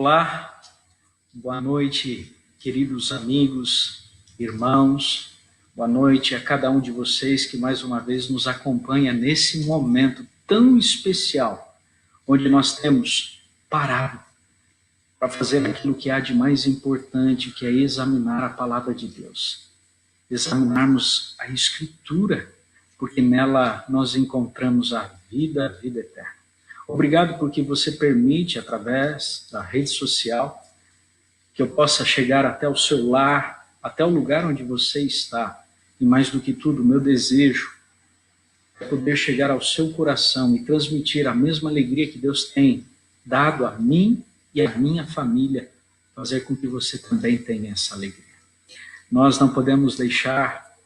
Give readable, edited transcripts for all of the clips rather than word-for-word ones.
Olá, boa noite, queridos amigos, irmãos. Boa noite a cada um de vocês que mais uma vez nos acompanha nesse momento tão especial, onde nós temos parado para fazer aquilo que há de mais importante, que é examinar a palavra de Deus. Examinarmos a Escritura, porque nela nós encontramos a vida eterna. Obrigado porque você permite, através da rede social, que eu possa chegar até o seu lar, até o lugar onde você está. E mais do que tudo, meu desejo é poder chegar ao seu coração e transmitir a mesma alegria que Deus tem dado a mim e a minha família, fazer com que você também tenha essa alegria. Nós não podemos deixar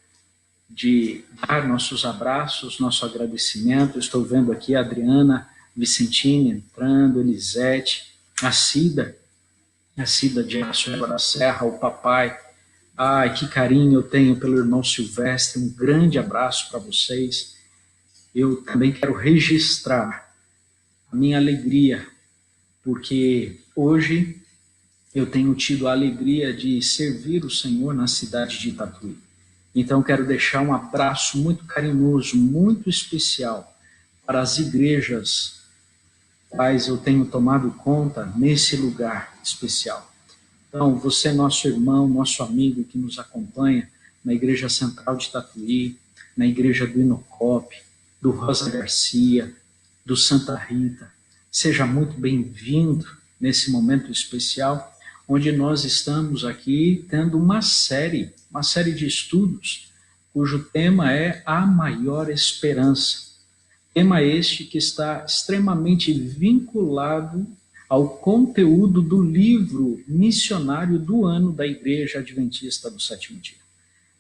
de dar nossos abraços, nosso agradecimento. Estou vendo aqui a Adriana Vicentini entrando, Elisete, a Cida de Açúcar da Serra, o papai. Ai, que carinho eu tenho pelo irmão Silvestre, um grande abraço para vocês. Eu também quero registrar a minha alegria, porque hoje eu tenho tido a alegria de servir o Senhor na cidade de Tatuí. Então quero deixar um abraço muito carinhoso, muito especial para as igrejas quais eu tenho tomado conta nesse lugar especial. Então, você, nosso irmão, nosso amigo que nos acompanha na Igreja Central de Tatuí, na Igreja do Inocop, do Rosa Garcia, do Santa Rita, seja muito bem-vindo nesse momento especial, onde nós estamos aqui tendo uma série de estudos, cujo tema é a maior esperança. Tema este que está extremamente vinculado ao conteúdo do livro missionário do ano da Igreja Adventista do Sétimo Dia.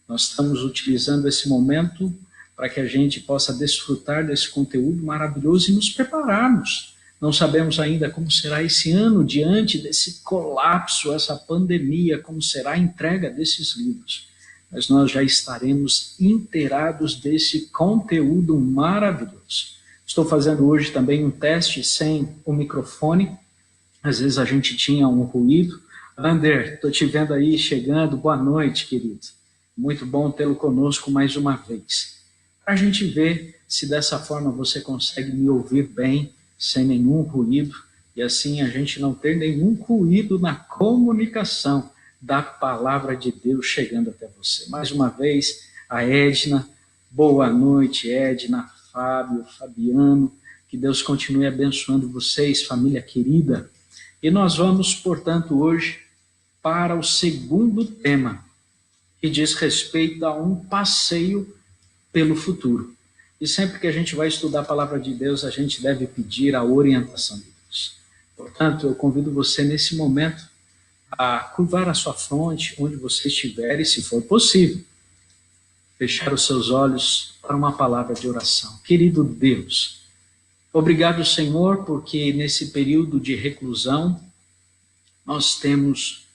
Nós estamos utilizando esse momento para que a gente possa desfrutar desse conteúdo maravilhoso e nos prepararmos. Não sabemos ainda como será esse ano diante desse colapso, essa pandemia, como será a entrega desses livros. Mas nós já estaremos inteirados desse conteúdo maravilhoso. Estou fazendo hoje também um teste sem o microfone. Às vezes a gente tinha um ruído. Ander, estou te vendo aí chegando. Boa noite, querido. Muito bom tê-lo conosco mais uma vez. Para a gente ver se dessa forma você consegue me ouvir bem, sem nenhum ruído, e assim a gente não ter nenhum ruído na comunicação da palavra de Deus chegando até você. Mais uma vez, a Edna, boa noite, Edna, Fábio, Fabiano, que Deus continue abençoando vocês, família querida. E nós vamos, portanto, hoje para o segundo tema, que diz respeito a um passeio pelo futuro. E sempre que a gente vai estudar a palavra de Deus, a gente deve pedir a orientação de Deus. Portanto, eu convido você nesse momento a curvar a sua fronte, onde você estiver, e se for possível, fechar os seus olhos para uma palavra de oração. Querido Deus, obrigado, Senhor, porque nesse período de reclusão, nós temos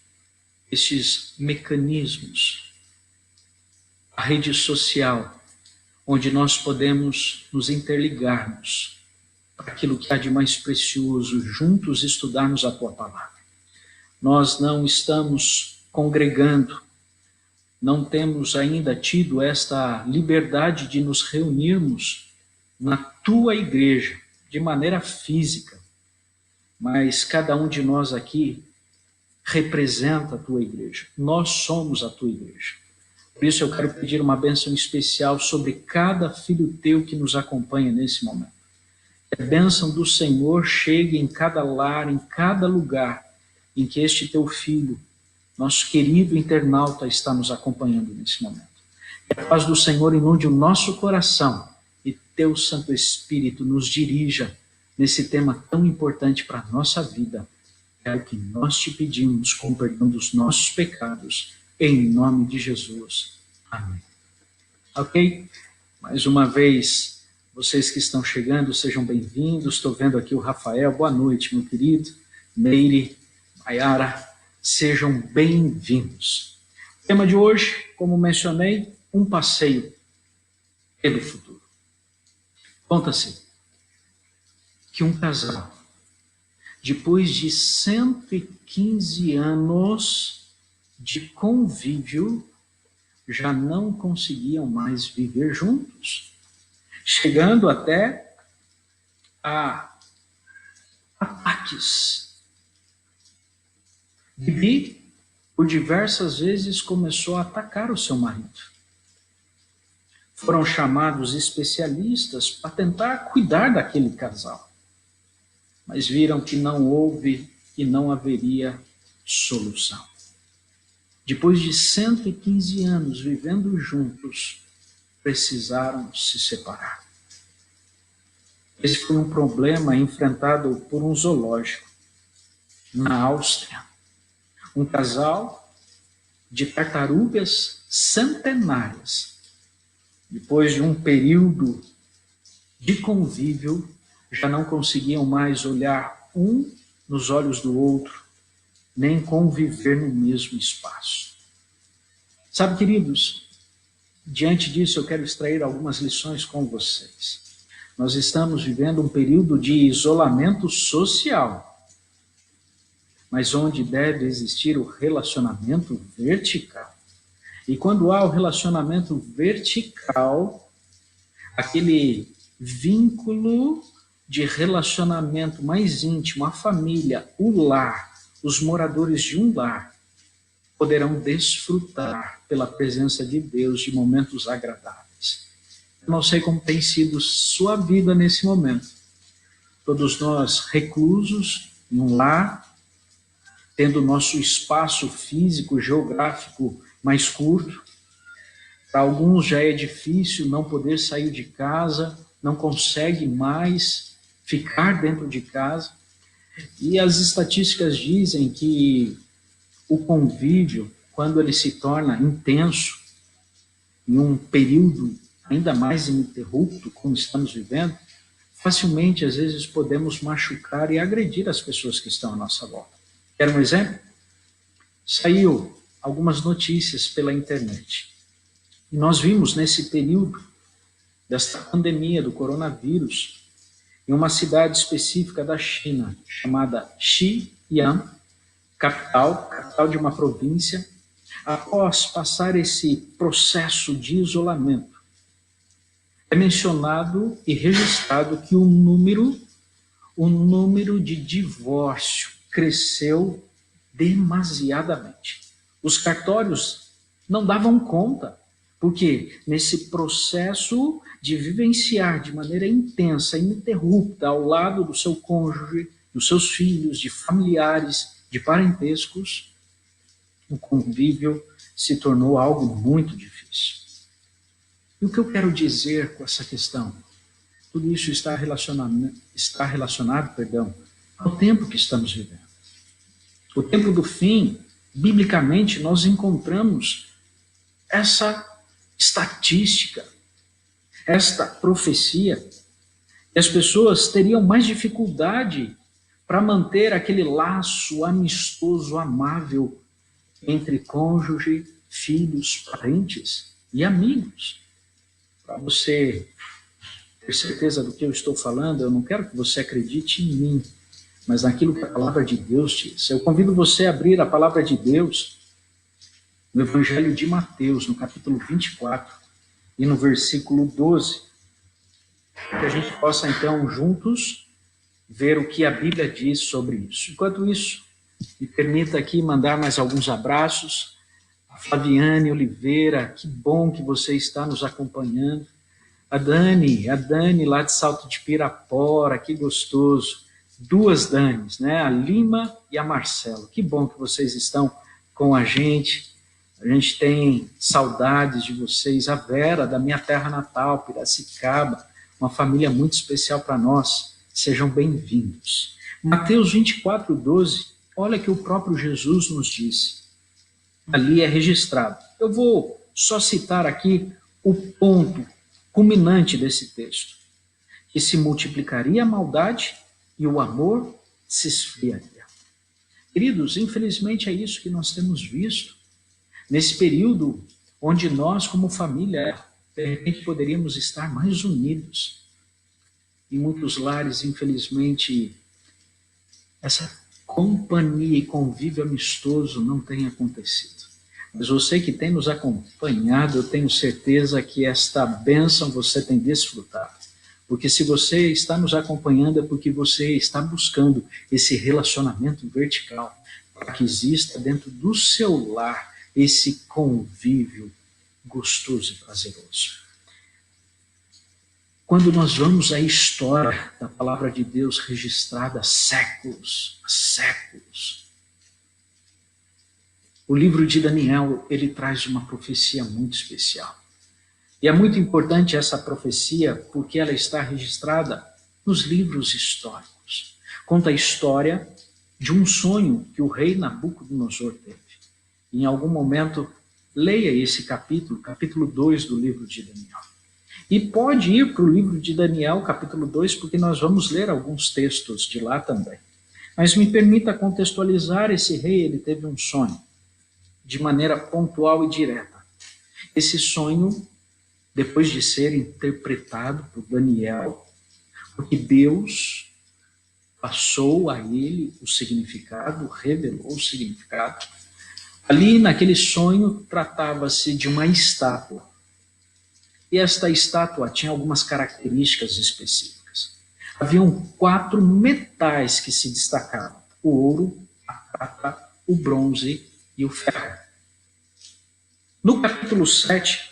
esses mecanismos, a rede social, onde nós podemos nos interligarmos para aquilo que há de mais precioso, juntos estudarmos a Tua palavra. Nós não estamos congregando, não temos ainda tido esta liberdade de nos reunirmos na Tua igreja, de maneira física, mas cada um de nós aqui representa a Tua igreja, nós somos a Tua igreja. Por isso eu quero pedir uma bênção especial sobre cada filho Teu que nos acompanha nesse momento. Que a bênção do Senhor chegue em cada lar, em cada lugar em que este Teu filho, nosso querido internauta, está nos acompanhando nesse momento. Que a paz do Senhor inunde o nosso coração e Teu Santo Espírito nos dirija nesse tema tão importante para a nossa vida. É o que nós Te pedimos com o perdão dos nossos pecados, em nome de Jesus. Amém. Ok? Mais uma vez, vocês que estão chegando, sejam bem-vindos. Estou vendo aqui o Rafael. Boa noite, meu querido. Meire, Mayara, sejam bem-vindos. O tema de hoje, como mencionei, um passeio pelo futuro. Conta-se que um casal depois de 115 anos de convívio, já não conseguiam mais viver juntos, chegando até a ataques. Bibi, por diversas vezes, começou a atacar o seu marido. Foram chamados especialistas para tentar cuidar daquele casal, mas viram que não houve e não haveria solução. Depois de 115 anos vivendo juntos, precisaram se separar. Esse foi um problema enfrentado por um zoológico na Áustria. Um casal de tartarugas centenárias, depois de um período de convívio, já não conseguiam mais olhar um nos olhos do outro, nem conviver no mesmo espaço. Sabe, queridos, diante disso eu quero extrair algumas lições com vocês. Nós estamos vivendo um período de isolamento social, mas onde deve existir o relacionamento vertical. E quando há o relacionamento vertical, aquele vínculo de relacionamento mais íntimo, a família, o lar, os moradores de um lar, poderão desfrutar pela presença de Deus de momentos agradáveis. Eu não sei como tem sido sua vida nesse momento. Todos nós reclusos em um lar, tendo nosso espaço físico, geográfico mais curto. Para alguns já é difícil não poder sair de casa, não consegue mais ficar dentro de casa. E as estatísticas dizem que o convívio, quando ele se torna intenso, em um período ainda mais ininterrupto, como estamos vivendo, facilmente, às vezes, podemos machucar e agredir as pessoas que estão à nossa volta. Quer um exemplo? Saiu algumas notícias pela internet. E nós vimos nesse período desta pandemia do coronavírus, em uma cidade específica da China, chamada Xi'an, capital de uma província, após passar esse processo de isolamento, é mencionado e registrado que o número de divórcio cresceu demasiadamente. Os cartórios não davam conta, porque nesse processo de vivenciar de maneira intensa, ininterrupta, ao lado do seu cônjuge, dos seus filhos, de familiares, de parentescos, o convívio se tornou algo muito difícil. E o que eu quero dizer com essa questão? Tudo isso está relacionado, ao tempo que estamos vivendo. O tempo do fim, biblicamente, nós encontramos essa estatística, esta profecia, e as pessoas teriam mais dificuldade para manter aquele laço amistoso, amável, entre cônjuge, filhos, parentes e amigos. Para você ter certeza do que eu estou falando, eu não quero que você acredite em mim, mas naquilo que a palavra de Deus diz. Eu convido você a abrir a palavra de Deus no Evangelho de Mateus, no capítulo 24, e no versículo 12, que a gente possa, então, juntos, ver o que a Bíblia diz sobre isso. Enquanto isso, me permita aqui mandar mais alguns abraços. A Flaviane Oliveira, que bom que você está nos acompanhando. A Dani lá de Salto de Pirapora, que gostoso. Duas Danis, né? A Lima e a Marcelo. Que bom que vocês estão com a gente. A gente tem saudades de vocês. A Vera, da minha terra natal, Piracicaba, uma família muito especial para nós. Sejam bem-vindos. Mateus 24, 12, olha que o próprio Jesus nos disse. Ali é registrado. Eu vou só citar aqui o ponto culminante desse texto. Que se multiplicaria a maldade e o amor se esfriaria. Queridos, infelizmente é isso que nós temos visto. Nesse período onde nós, como família, de repente poderíamos estar mais unidos. Em muitos lares, infelizmente, essa companhia e convívio amistoso não tem acontecido. Mas você que tem nos acompanhado, eu tenho certeza que esta bênção você tem desfrutado. Porque se você está nos acompanhando é porque você está buscando esse relacionamento vertical, para que exista dentro do seu lar esse convívio gostoso e prazeroso. Quando nós vamos à história da palavra de Deus registrada há séculos, o livro de Daniel, ele traz uma profecia muito especial. E é muito importante essa profecia porque ela está registrada nos livros históricos. Conta a história de um sonho que o rei Nabucodonosor teve. Em algum momento, leia esse capítulo 2 do livro de Daniel. E pode ir para o livro de Daniel, capítulo 2, porque nós vamos ler alguns textos de lá também. Mas me permita contextualizar, esse rei, ele teve um sonho, de maneira pontual e direta. Esse sonho, depois de ser interpretado por Daniel, porque Deus passou a ele o significado, revelou o significado. Ali, naquele sonho, tratava-se de uma estátua. E esta estátua tinha algumas características específicas. Haviam 4 metais que se destacavam: o ouro, a prata, o bronze e o ferro. No capítulo 7,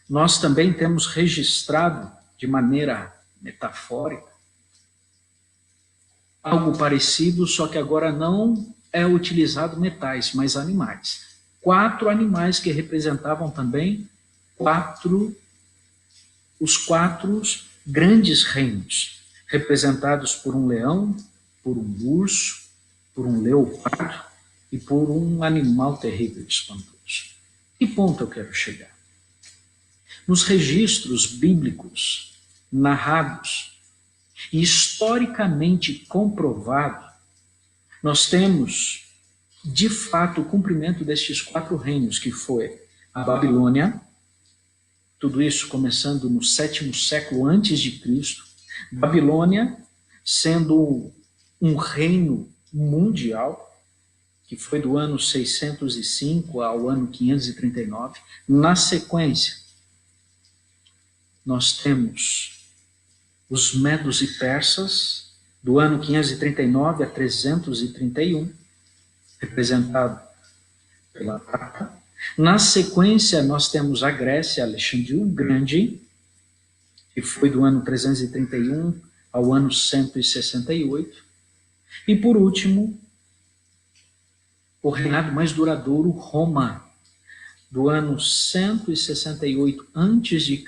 nós também temos registrado, de maneira metafórica, algo parecido, só que agora não é utilizado metais, mas animais. 4 animais que representavam também os 4 grandes reinos, representados por um leão, por um urso, por um leopardo e por um animal terrível e espantoso. Que ponto eu quero chegar? Nos registros bíblicos narrados e historicamente comprovado, nós temos, de fato, o cumprimento destes 4 reinos, que foi a Babilônia, tudo isso começando no 7º século antes de Cristo, Babilônia sendo um reino mundial, que foi do ano 605 ao ano 539. Na sequência, nós temos os medos e persas, do ano 539 a 331, representado pela prata. Na sequência, nós temos a Grécia, Alexandre o Grande, que foi do ano 331 ao ano 168. E, por último, o reinado mais duradouro, Roma, do ano 168 a.C.,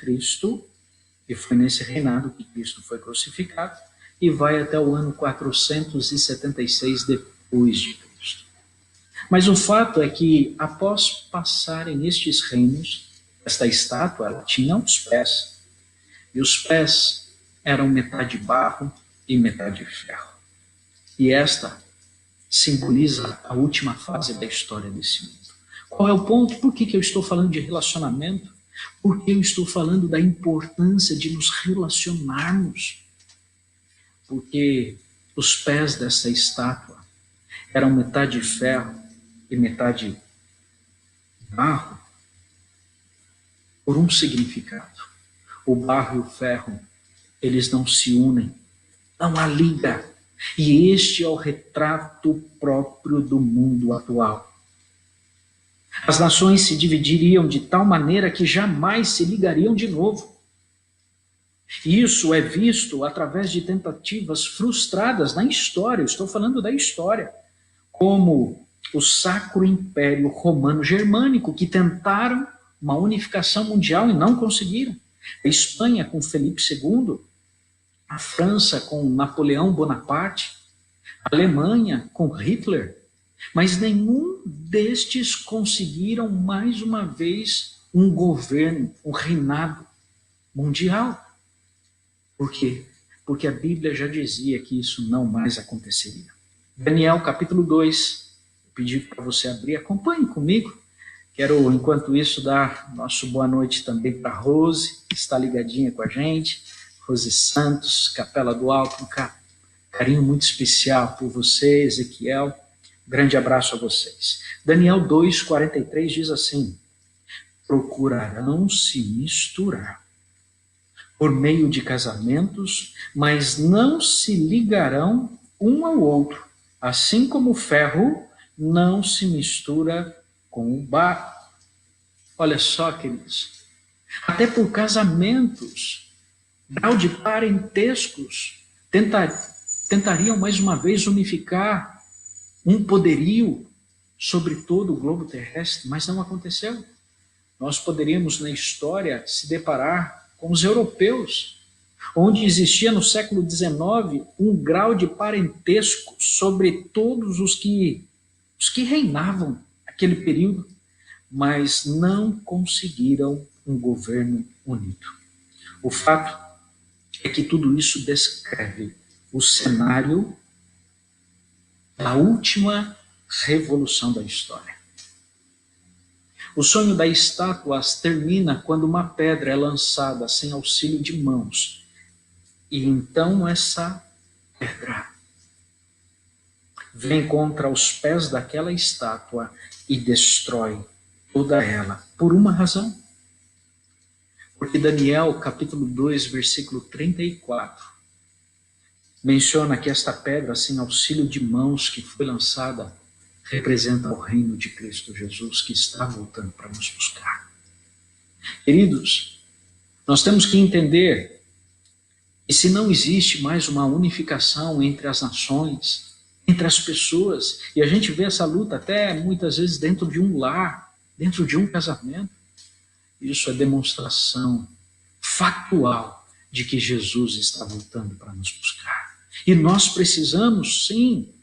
e foi nesse reinado que Cristo foi crucificado, e vai até o ano 476 depois de Cristo. Mas o fato é que, após passarem estes reinos, esta estátua ela tinha os pés, e os pés eram metade barro e metade ferro. E esta simboliza a última fase da história desse mundo. Qual é o ponto? Por que eu estou falando de relacionamento? Porque eu estou falando da importância de nos relacionarmos. Porque os pés dessa estátua eram metade ferro e metade barro, por um significado. O barro e o ferro, eles não se unem, não há liga. E este é o retrato próprio do mundo atual. As nações se dividiriam de tal maneira que jamais se ligariam de novo. Isso é visto através de tentativas frustradas na história, eu estou falando da história, como o Sacro Império Romano Germânico, que tentaram uma unificação mundial e não conseguiram. A Espanha com Felipe II, a França com Napoleão Bonaparte, a Alemanha com Hitler, mas nenhum destes conseguiram mais uma vez um governo, um reinado mundial. Por quê? Porque a Bíblia já dizia que isso não mais aconteceria. Daniel capítulo 2, eu pedi para você abrir, acompanhe comigo. Quero, enquanto isso, dar nosso boa noite também para a Rose, que está ligadinha com a gente. Rose Santos, Capela do Alto, carinho muito especial por você, Ezequiel. Grande abraço a vocês. Daniel 2:43 diz assim: procurarão se misturar por meio de casamentos, mas não se ligarão um ao outro, assim como o ferro não se mistura com o barro. Olha só, queridos, até por casamentos, grau de parentescos, tentariam mais uma vez unificar um poderio sobre todo o globo terrestre, mas não aconteceu. Nós poderíamos, na história, se deparar com os europeus, onde existia no século XIX um grau de parentesco sobre todos os que reinavam naquele período, mas não conseguiram um governo unido. O fato é que tudo isso descreve o cenário da última revolução da história. O sonho da estátua termina quando uma pedra é lançada sem auxílio de mãos. E então essa pedra vem contra os pés daquela estátua e destrói toda ela, por uma razão. Porque Daniel, capítulo 2, versículo 34, menciona que esta pedra, sem auxílio de mãos que foi lançada, representa o reino de Cristo Jesus, que está voltando para nos buscar. Queridos, nós temos que entender que se não existe mais uma unificação entre as nações, entre as pessoas, e a gente vê essa luta até muitas vezes dentro de um lar, dentro de um casamento, isso é demonstração factual de que Jesus está voltando para nos buscar. E nós precisamos, sim,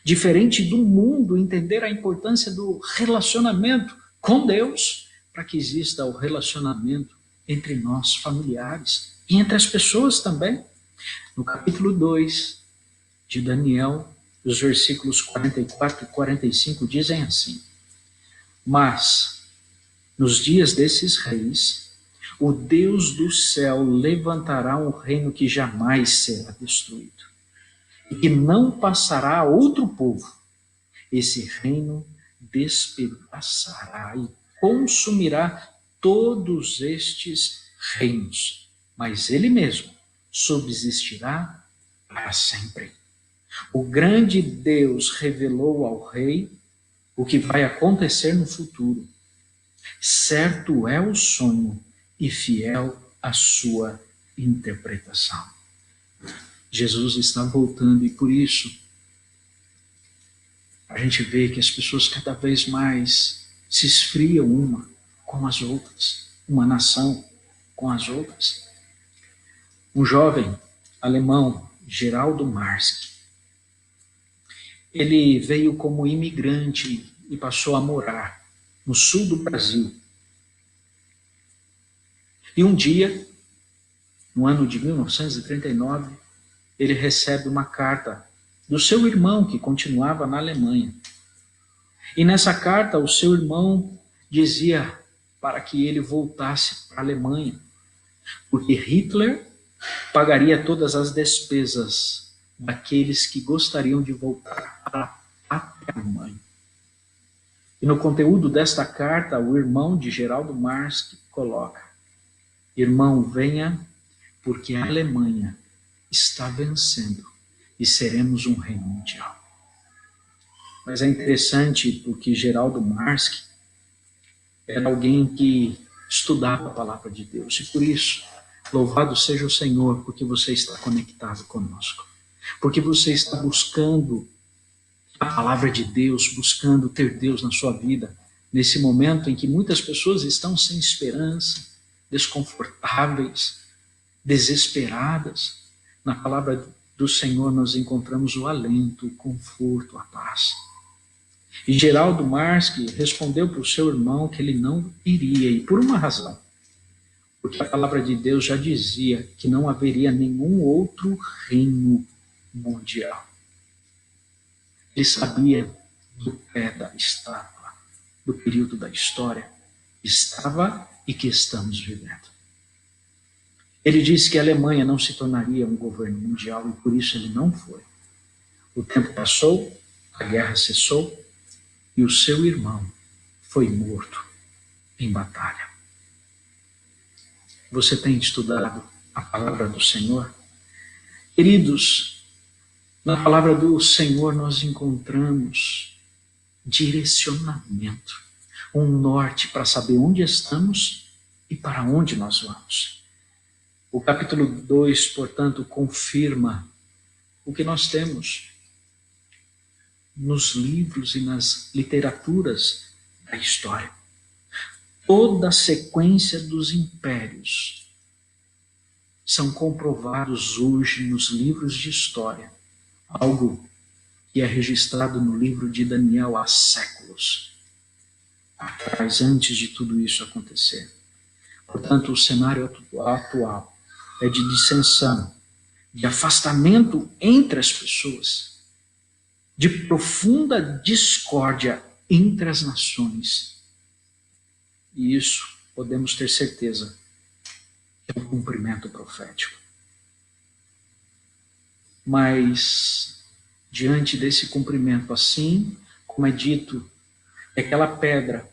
diferente do mundo, entender a importância do relacionamento com Deus, para que exista o relacionamento entre nós, familiares, e entre as pessoas também. No capítulo 2 de Daniel, os versículos 44 e 45 dizem assim: mas, nos dias desses reis, o Deus do céu levantará um reino que jamais será destruído, e que não passará a outro povo. Esse reino despedaçará e consumirá todos estes reinos, mas ele mesmo subsistirá para sempre. O grande Deus revelou ao rei o que vai acontecer no futuro. Certo é o sonho e fiel a sua interpretação. Jesus está voltando e por isso a gente vê que as pessoas cada vez mais se esfriam uma com as outras, uma nação com as outras. Um jovem alemão, Geraldo Marx, ele veio como imigrante e passou a morar no sul do Brasil. E um dia, no ano de 1939, ele recebe uma carta do seu irmão que continuava na Alemanha. E nessa carta, o seu irmão dizia para que ele voltasse para a Alemanha, porque Hitler pagaria todas as despesas daqueles que gostariam de voltar para a Alemanha. E no conteúdo desta carta, o irmão de Geraldo Marx coloca: irmão, venha, porque a Alemanha está vencendo e seremos um reino mundial. Mas é interessante porque Geraldo Marx era alguém que estudava a palavra de Deus. E por isso, louvado seja o Senhor, porque você está conectado conosco. Porque você está buscando a palavra de Deus, buscando ter Deus na sua vida, nesse momento em que muitas pessoas estão sem esperança, desconfortáveis, desesperadas. Na palavra do Senhor nós encontramos o alento, o conforto, a paz. E Geraldo Marx respondeu para o seu irmão que ele não iria, e por uma razão. Porque a palavra de Deus já dizia que não haveria nenhum outro reino mundial. Ele sabia do pé da estátua, do período da história que estava e que estamos vivendo. Ele disse que a Alemanha não se tornaria um governo mundial e por isso ele não foi. O tempo passou, a guerra cessou e o seu irmão foi morto em batalha. Você tem estudado a palavra do Senhor? Queridos, na palavra do Senhor nós encontramos direcionamento, um norte para saber onde estamos e para onde nós vamos. O capítulo 2, portanto, confirma o que nós temos nos livros e nas literaturas da história. Toda a sequência dos impérios são comprovados hoje nos livros de história, algo que é registrado no livro de Daniel há séculos atrás, antes de tudo isso acontecer. Portanto, o cenário atual é de dissensão, de afastamento entre as pessoas, de profunda discórdia entre as nações. E isso, podemos ter certeza, é um cumprimento profético. Mas, diante desse cumprimento, assim como é dito, aquela pedra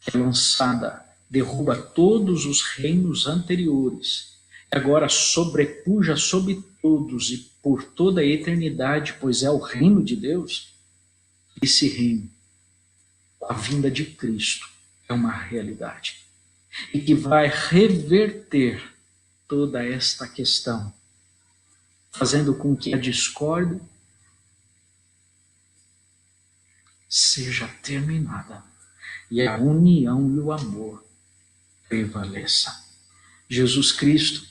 que é lançada derruba todos os reinos anteriores, e agora sobrepuja sobre todos e por toda a eternidade, pois é o reino de Deus. Esse reino, a vinda de Cristo, é uma realidade e que vai reverter toda esta questão, fazendo com que a discórdia seja terminada e a união e o amor prevaleça. Jesus Cristo,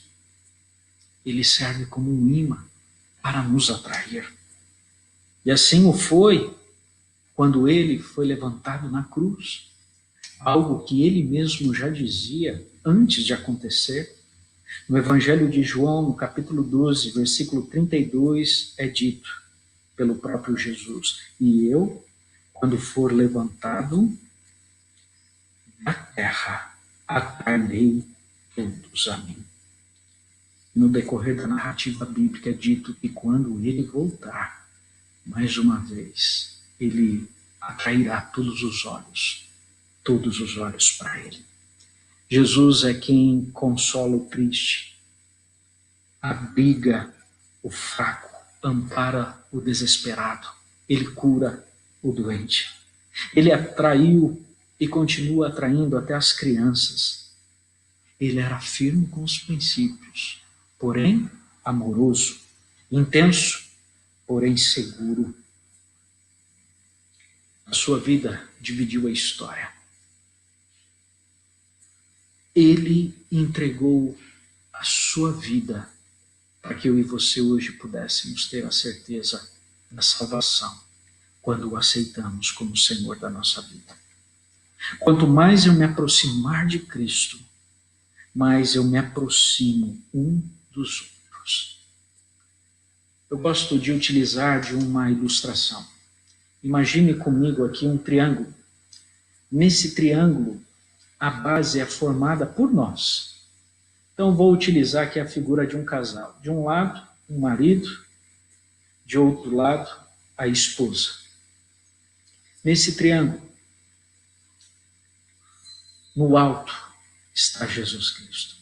ele serve como um imã para nos atrair. E assim o foi quando ele foi levantado na cruz, algo que ele mesmo já dizia antes de acontecer. No Evangelho de João, no capítulo 12, versículo 32, é dito pelo próprio Jesus: e eu, quando for levantado da terra, atrairei todos a mim. No decorrer da narrativa bíblica é dito que quando ele voltar, mais uma vez, ele atrairá todos os olhos para ele. Jesus é quem consola o triste, abriga o fraco, ampara o desesperado, ele cura o doente. Ele atraiu e continua atraindo até as crianças. Ele era firme com os princípios, porém amoroso, intenso, porém seguro. A sua vida dividiu a história. Ele entregou a sua vida para que eu e você hoje pudéssemos ter a certeza da salvação quando o aceitamos como Senhor da nossa vida. Quanto mais eu me aproximar de Cristo, mais eu me aproximo um dos outros. Eu gosto de utilizar de uma ilustração. Imagine comigo aqui um triângulo. Nesse triângulo, a base é formada por nós. Então vou utilizar aqui a figura de um casal. De um lado, um marido, de outro lado, a esposa. Nesse triângulo, no alto, está Jesus Cristo.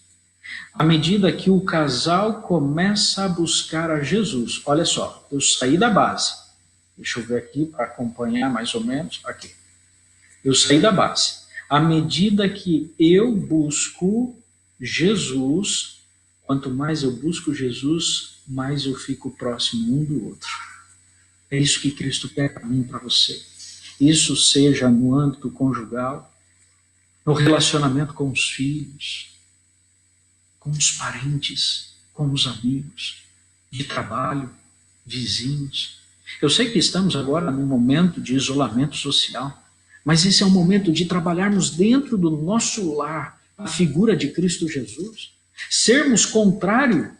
À medida que o casal começa a buscar a Jesus, olha só, eu saí da base. Deixa eu ver aqui para acompanhar mais ou menos. Aqui. Eu saí da base. À medida que eu busco Jesus, quanto mais eu busco Jesus, mais eu fico próximo um do outro. É isso que Cristo quer para mim e para você. Isso seja no âmbito conjugal, no relacionamento com os filhos, com os parentes, com os amigos, de trabalho, vizinhos. Eu sei que estamos agora num momento de isolamento social, mas esse é um momento de trabalharmos dentro do nosso lar a figura de Cristo Jesus, sermos contrário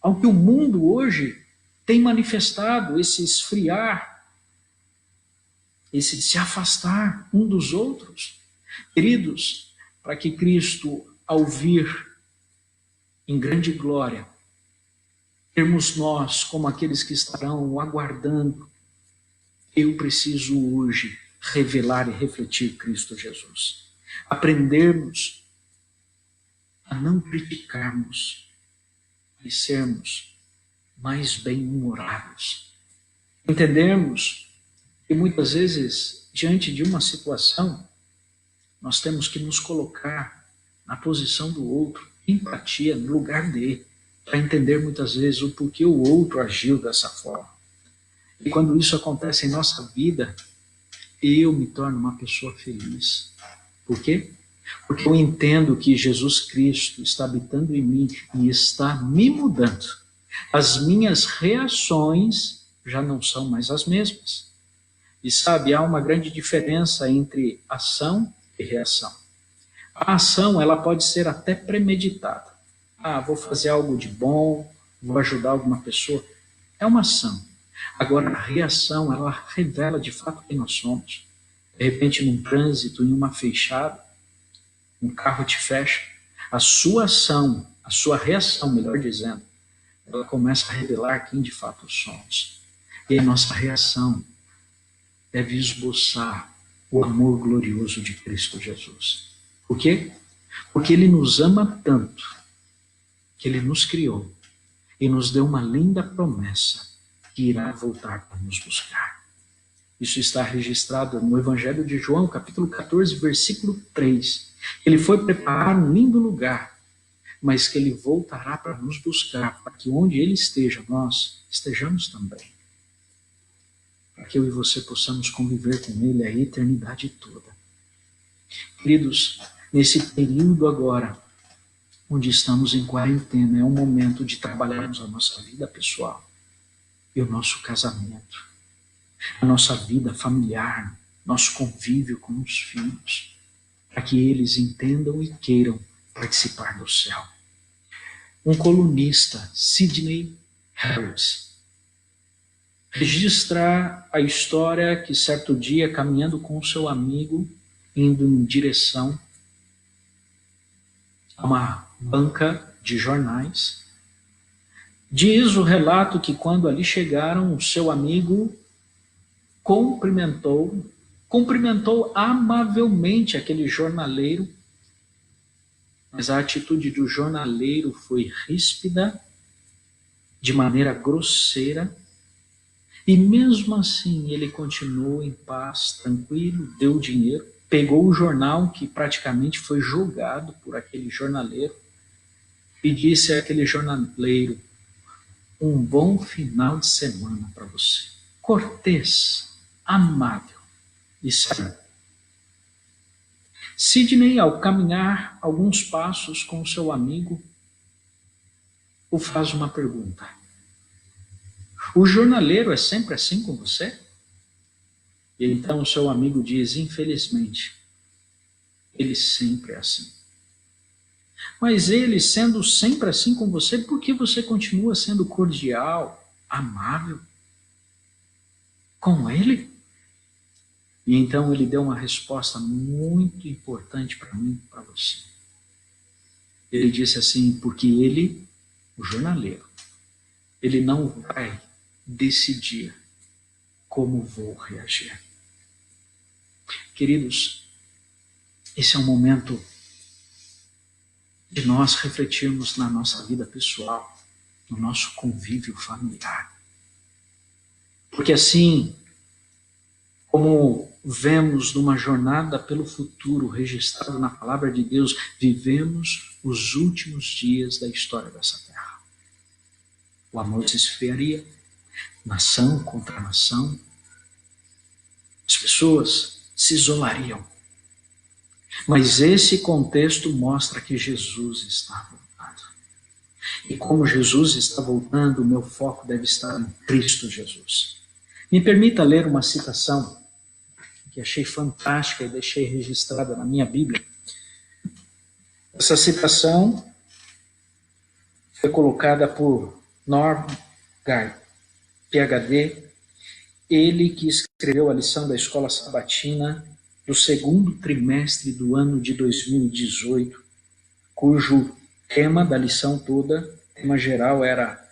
ao que o mundo hoje tem manifestado, esse esfriar, esse se afastar um dos outros. Queridos, para que Cristo, ao vir em grande glória, termos nós como aqueles que estarão aguardando. Eu preciso hoje revelar e refletir Cristo Jesus. Aprendermos a não criticarmos e sermos mais bem-humorados. Entendermos que muitas vezes, diante de uma situação, nós temos que nos colocar na posição do outro, empatia, no lugar dele, para entender muitas vezes o porquê o outro agiu dessa forma. E quando isso acontece em nossa vida, eu me torno uma pessoa feliz. Por quê? Porque eu entendo que Jesus Cristo está habitando em mim e está me mudando. As minhas reações já não são mais as mesmas. E sabe, há uma grande diferença entre ação e reação. A ação, ela pode ser até premeditada. Vou fazer algo de bom, vou ajudar alguma pessoa. É uma ação. Agora, a reação, ela revela de fato quem nós somos. De repente, num trânsito, em uma fechada, um carro te fecha, a sua ação, a sua reação, melhor dizendo, ela começa a revelar quem de fato somos. E a nossa reação deve esboçar o amor glorioso de Cristo Jesus. Por quê? Porque Ele nos ama tanto, que Ele nos criou e nos deu uma linda promessa que irá voltar para nos buscar. Isso está registrado no Evangelho de João, capítulo 14, versículo 3. Ele foi preparar um lindo lugar, mas que Ele voltará para nos buscar, para que onde Ele esteja, nós estejamos também. Para que eu e você possamos conviver com Ele a eternidade toda. Queridos, nesse período agora, onde estamos em quarentena, é um momento de trabalharmos a nossa vida pessoal e o nosso casamento, a nossa vida familiar, nosso convívio com os filhos, para que eles entendam e queiram participar do céu. Um colunista, Sidney Harris, registra a história que certo dia, caminhando com o seu amigo, indo em direção a uma banca de jornais, diz o relato que quando ali chegaram, o seu amigo cumprimentou amavelmente aquele jornaleiro, mas a atitude do jornaleiro foi ríspida, de maneira grosseira, e mesmo assim ele continuou em paz, tranquilo, deu o dinheiro, pegou o jornal que praticamente foi jogado por aquele jornaleiro e disse àquele jornaleiro: um bom final de semana para você. Cortês, amável e sério. Sidney, ao caminhar alguns passos com seu amigo, o faz uma pergunta: o jornaleiro é sempre assim com você? E então seu amigo diz: infelizmente, ele sempre é assim. Mas ele, sendo sempre assim com você, por que você continua sendo cordial, amável com ele? E então ele deu uma resposta muito importante para mim e para você. Ele disse assim: porque ele, o jornaleiro, ele não vai decidir como vou reagir. Queridos, esse é um momento de nós refletirmos na nossa vida pessoal, no nosso convívio familiar. Porque assim, como vemos numa jornada pelo futuro registrado na palavra de Deus, vivemos os últimos dias da história dessa terra. O amor se esfriaria, nação contra nação, as pessoas se isolariam. Mas esse contexto mostra que Jesus está voltando. E como Jesus está voltando, o meu foco deve estar em Cristo Jesus. Me permita ler uma citação que achei fantástica e deixei registrada na minha Bíblia. Essa citação foi colocada por Norm Guy, PhD, ele que escreveu a lição da escola sabatina do segundo trimestre do ano de 2018, cujo tema da lição toda, tema geral, era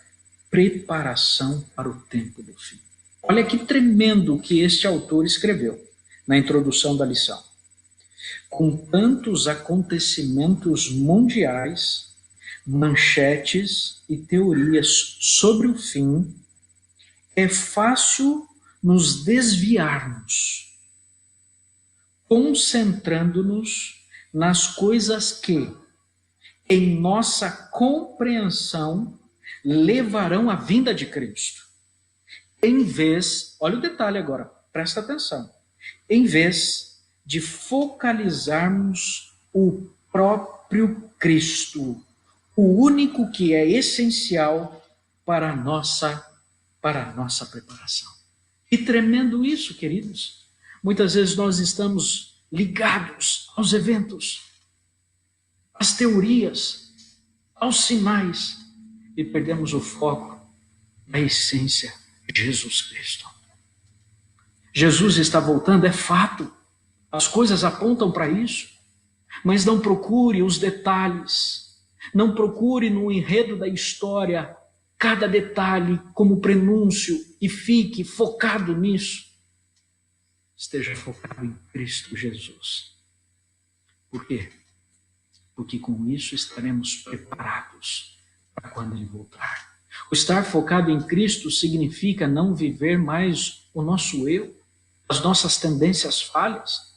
preparação para o tempo do fim. Olha que tremendo o que este autor escreveu na introdução da lição. Com tantos acontecimentos mundiais, manchetes e teorias sobre o fim, é fácil nos desviarmos, concentrando-nos nas coisas que, em nossa compreensão, levarão à vinda de Cristo. Em vez, olha o detalhe agora, presta atenção, em vez de focalizarmos o próprio Cristo, o único que é essencial para a nossa preparação. E tremendo isso, queridos. Muitas vezes nós estamos ligados aos eventos, às teorias, aos sinais, e perdemos o foco da essência, Jesus Cristo. Jesus está voltando, é fato. As coisas apontam para isso. Mas não procure os detalhes. Não procure no enredo da história cada detalhe como prenúncio e fique focado nisso. Esteja focado em Cristo Jesus. Por quê? Porque com isso estaremos preparados para quando Ele voltar. O estar focado em Cristo significa não viver mais o nosso eu, as nossas tendências falhas,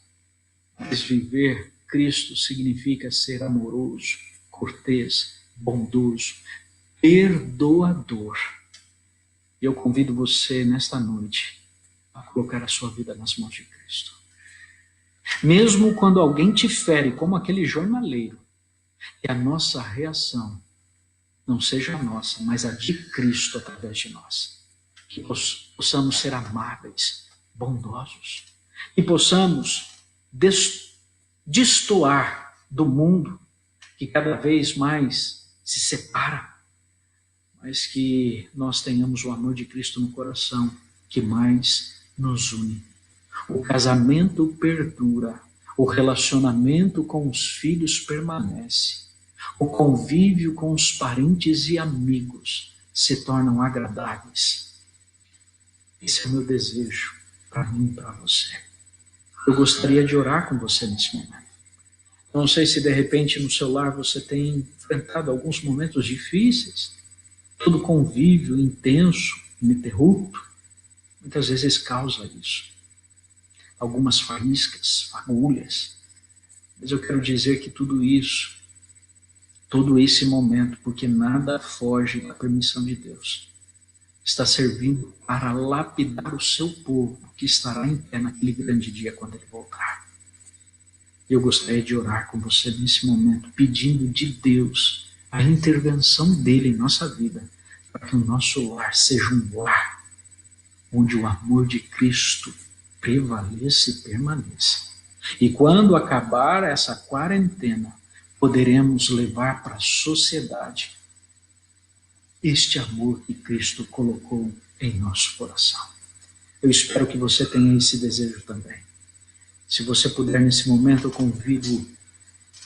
mas viver Cristo significa ser amoroso, cortês, bondoso, perdoador. E eu convido você nesta noite a colocar a sua vida nas mãos de Cristo. Mesmo quando alguém te fere, como aquele jornaleiro, que a nossa reação não seja a nossa, mas a de Cristo através de nós. Que possamos ser amáveis, bondosos, e possamos destoar do mundo que cada vez mais se separa, mas que nós tenhamos o amor de Cristo no coração que mais nos une. O casamento perdura, o relacionamento com os filhos permanece, o convívio com os parentes e amigos se tornam agradáveis. Esse é o meu desejo para mim e para você. Eu gostaria de orar com você nesse momento. Não sei se de repente no seu lar você tem enfrentado alguns momentos difíceis, todo convívio intenso, ininterrupto, muitas vezes causa isso. Algumas faíscas, fagulhas. Mas eu quero dizer que tudo isso, todo esse momento, porque nada foge da permissão de Deus, está servindo para lapidar o seu povo, que estará em pé naquele grande dia quando Ele voltar. Eu gostaria de orar com você nesse momento, pedindo de Deus a intervenção dEle em nossa vida, para que o nosso lar seja um lar onde o amor de Cristo prevaleça e permaneça. E quando acabar essa quarentena, poderemos levar para a sociedade este amor que Cristo colocou em nosso coração. Eu espero que você tenha esse desejo também. Se você puder nesse momento, eu convido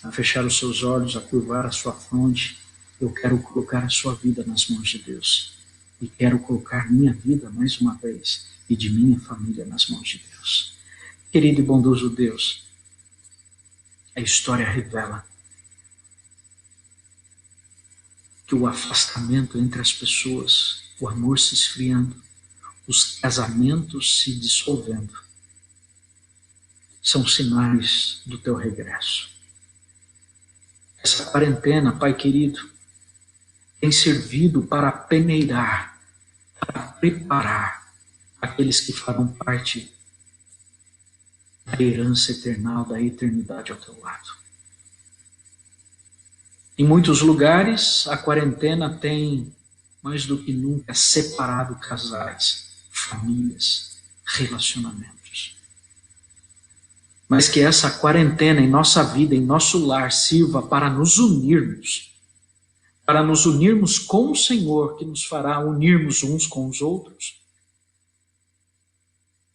a fechar os seus olhos, a curvar a sua fronte. Eu quero colocar a sua vida nas mãos de Deus. E quero colocar minha vida mais uma vez e de minha família nas mãos de Deus. Querido e bondoso Deus, a história revela que o afastamento entre as pessoas, o amor se esfriando, os casamentos se dissolvendo, são sinais do teu regresso. Essa quarentena, Pai querido, tem servido para peneirar, para preparar aqueles que farão parte da herança eternal, da eternidade ao teu lado. Em muitos lugares, a quarentena tem, mais do que nunca, separado casais, famílias, relacionamentos. Mas que essa quarentena em nossa vida, em nosso lar, sirva para nos unirmos com o Senhor, que nos fará unirmos uns com os outros.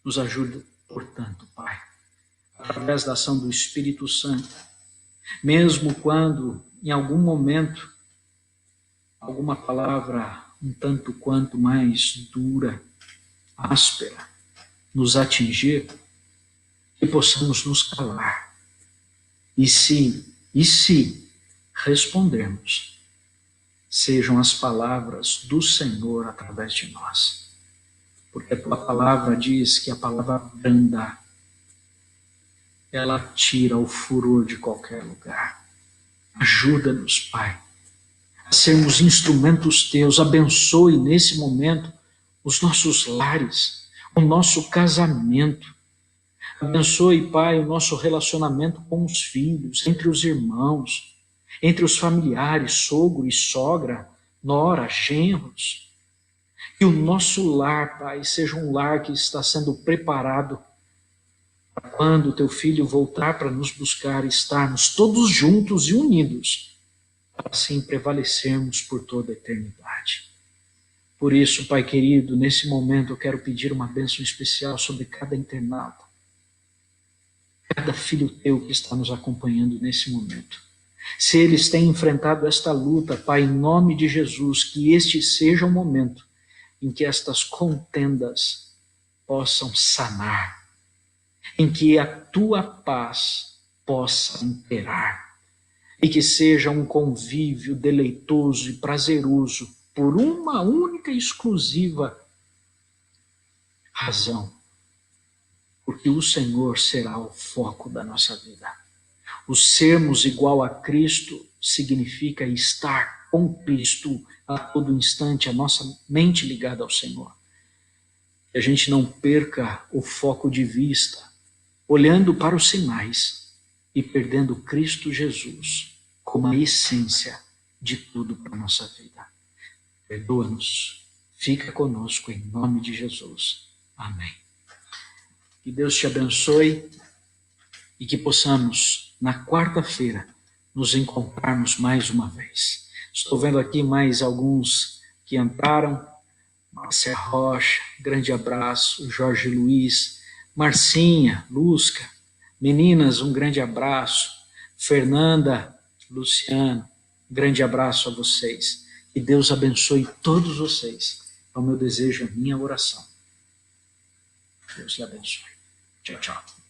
Nos ajude, portanto, Pai, através da ação do Espírito Santo, mesmo quando, em algum momento, alguma palavra um tanto quanto mais dura, áspera, nos atingir, que possamos nos calar. E se respondermos, sejam as palavras do Senhor através de nós. Porque a tua palavra diz que a palavra branda, ela tira o furor de qualquer lugar. Ajuda-nos, Pai, a sermos instrumentos teus. Abençoe nesse momento os nossos lares, o nosso casamento. Abençoe, Pai, o nosso relacionamento com os filhos, entre os irmãos, entre os familiares, sogro e sogra, nora, genros. Que o nosso lar, Pai, seja um lar que está sendo preparado para quando o teu filho voltar para nos buscar, estarmos todos juntos e unidos, para assim prevalecermos por toda a eternidade. Por isso, Pai querido, nesse momento eu quero pedir uma bênção especial sobre cada internauta, cada filho teu que está nos acompanhando nesse momento. Se eles têm enfrentado esta luta, Pai, em nome de Jesus, que este seja o momento em que estas contendas possam sanar, em que a tua paz possa imperar, e que seja um convívio deleitoso e prazeroso por uma única e exclusiva razão, porque o Senhor será o foco da nossa vida. O sermos igual a Cristo significa estar com Cristo a todo instante, a nossa mente ligada ao Senhor. Que a gente não perca o foco de vista, olhando para os sinais e perdendo Cristo Jesus como a essência de tudo para a nossa vida. Perdoa-nos, fica conosco em nome de Jesus. Amém. Que Deus te abençoe e que possamos, na quarta-feira, nos encontrarmos mais uma vez. Estou vendo aqui mais alguns que entraram. Márcia Rocha, grande abraço. Jorge Luiz, Marcinha, Lusca, meninas, um grande abraço. Fernanda, Luciano, grande abraço a vocês. Que Deus abençoe todos vocês. É o meu desejo, a minha oração. Deus lhe abençoe. Tchau, tchau.